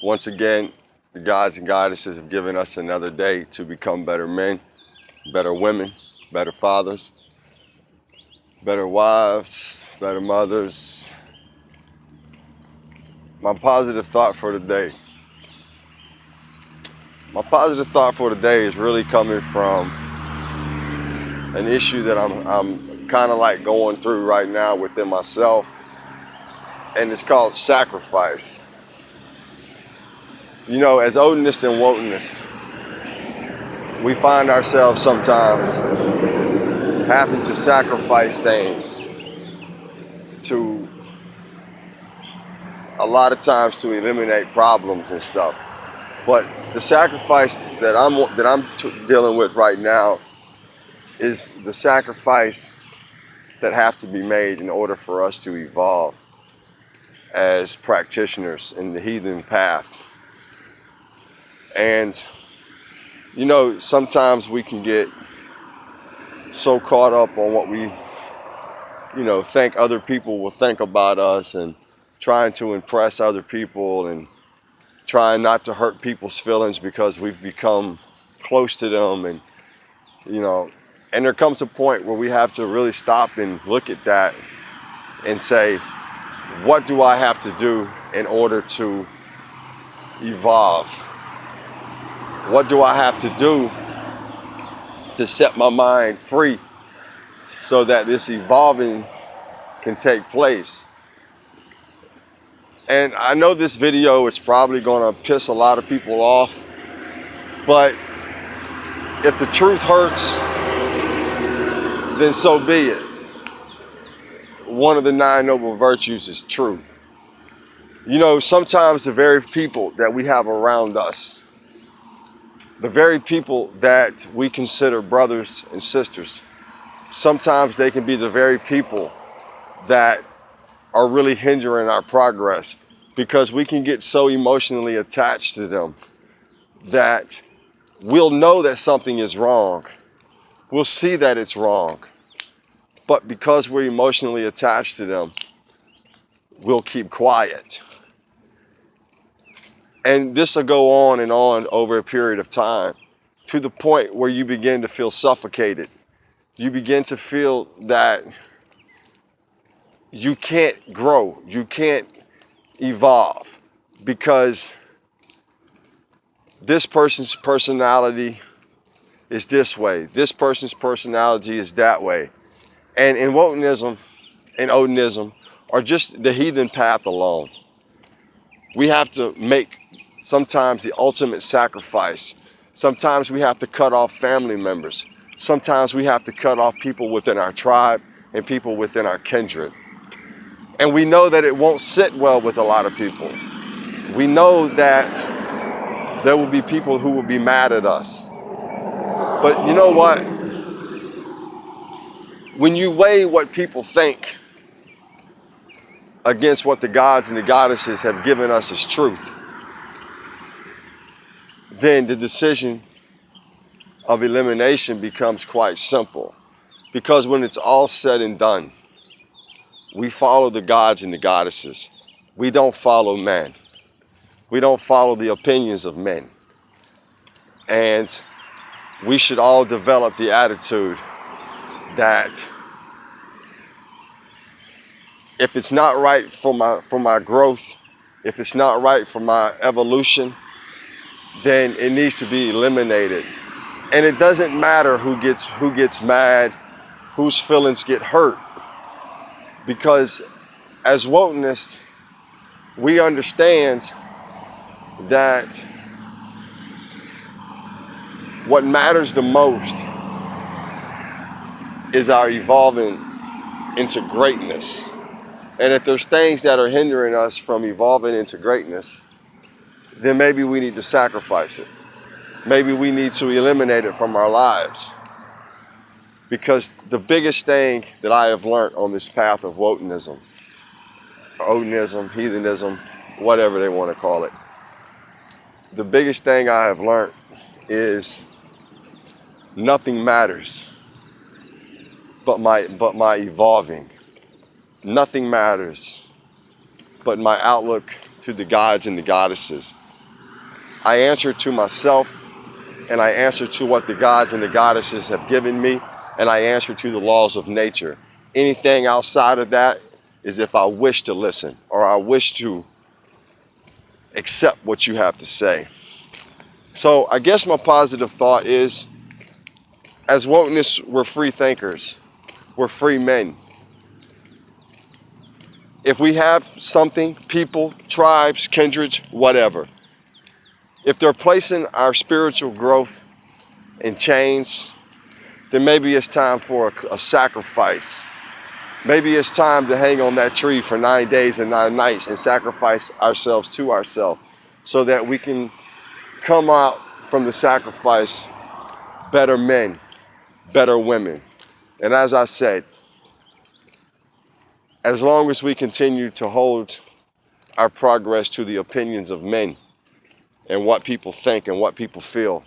Once again, the gods and goddesses have given us another day to become better men, better women, better fathers, better wives, better mothers. My positive thought for today. My positive thought for today is really coming from an issue that I'm kind of like going through right now within myself, and it's called sacrifice. You know, as Odinists and Wotanists, we find ourselves sometimes having to sacrifice things to a lot of times to eliminate problems and stuff. But the sacrifice that I'm dealing with right now is the sacrifice that have to be made in order for us to evolve as practitioners in the heathen path. And you know, sometimes we can get so caught up on what we, think other people will think about us, and trying to impress other people and trying not to hurt people's feelings because we've become close to them. And there comes a point where we have to really stop and look at that and say, what do I have to do in order to evolve? What do I have to do to set my mind free so that this evolving can take place? And I know this video is probably going to piss a lot of people off, but if the truth hurts, then so be it. One of the 9 noble virtues is truth. You know, sometimes the very people that we have around us, the very people that we consider brothers and sisters, sometimes they can be the very people that are really hindering our progress, because we can get so emotionally attached to them that we'll know that something is wrong. We'll see that it's wrong. But because we're emotionally attached to them, we'll keep quiet. And this will go on and on over a period of time, to the point where you begin to feel suffocated. You begin to feel that you can't grow, you can't evolve, because this person's personality is this way, this person's personality is that way. And in Wotanism and Odinism, or just the heathen path alone, we have to make sometimes the ultimate sacrifice. Sometimes we have to cut off family members. Sometimes we have to cut off people within our tribe and people within our kindred. And we know that it won't sit well with a lot of people. We know that there will be people who will be mad at us. But you know what? When you weigh what people think against what the gods and the goddesses have given us as truth, then the decision of elimination becomes quite simple. Because when it's all said and done, we follow the gods and the goddesses. We don't follow men. We don't follow the opinions of men. And we should all develop the attitude that if it's not right for my growth, if it's not right for my evolution, then it needs to be eliminated. And it doesn't matter who gets mad, whose feelings get hurt, because as Wotanists, we understand that what matters the most is our evolving into greatness. And if there's things that are hindering us from evolving into greatness, then maybe we need to sacrifice it. Maybe we need to eliminate it from our lives. Because the biggest thing that I have learned on this path of Wotanism, Odinism, heathenism, whatever they want to call it, the biggest thing I have learned is nothing matters but my evolving. Nothing matters but my outlook to the gods and the goddesses. I answer to myself, and I answer to what the gods and the goddesses have given me, and I answer to the laws of nature. Anything outside of that is if I wish to listen or I wish to accept what you have to say. So I guess my positive thought is, as wokenists, we're free thinkers. We're free men. If we have something, people, tribes, kindreds, whatever, if they're placing our spiritual growth in chains, then maybe it's time for a sacrifice. Maybe it's time to hang on that tree for 9 days and 9 nights and sacrifice ourselves to ourselves so that we can come out from the sacrifice better men, better women. And as I said, as long as we continue to hold our progress to the opinions of men and what people think and what people feel,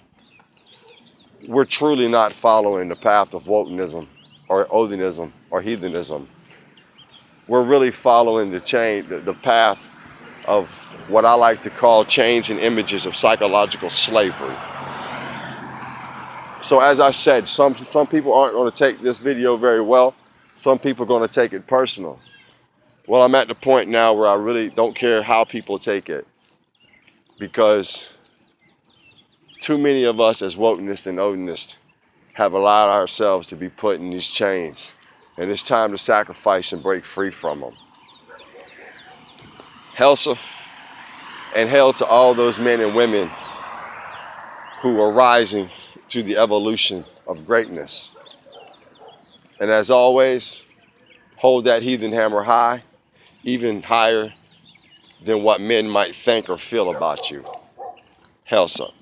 we're truly not following the path of wokenism or odinism or heathenism. We're really following the path of what I like to call chains and images of psychological slavery. So as I said, some people aren't going to take this video very well. Some people are going to take it personal. Well, I'm at the point now where I really don't care how people take it, because too many of us as wokenists and odinists have allowed ourselves to be put in these chains, and it's time to sacrifice and break free from them. Helsa, and hail to all those men and women who are rising to the evolution of greatness. And as always, hold that heathen hammer high, even higher than what men might think or feel about you. Helsa.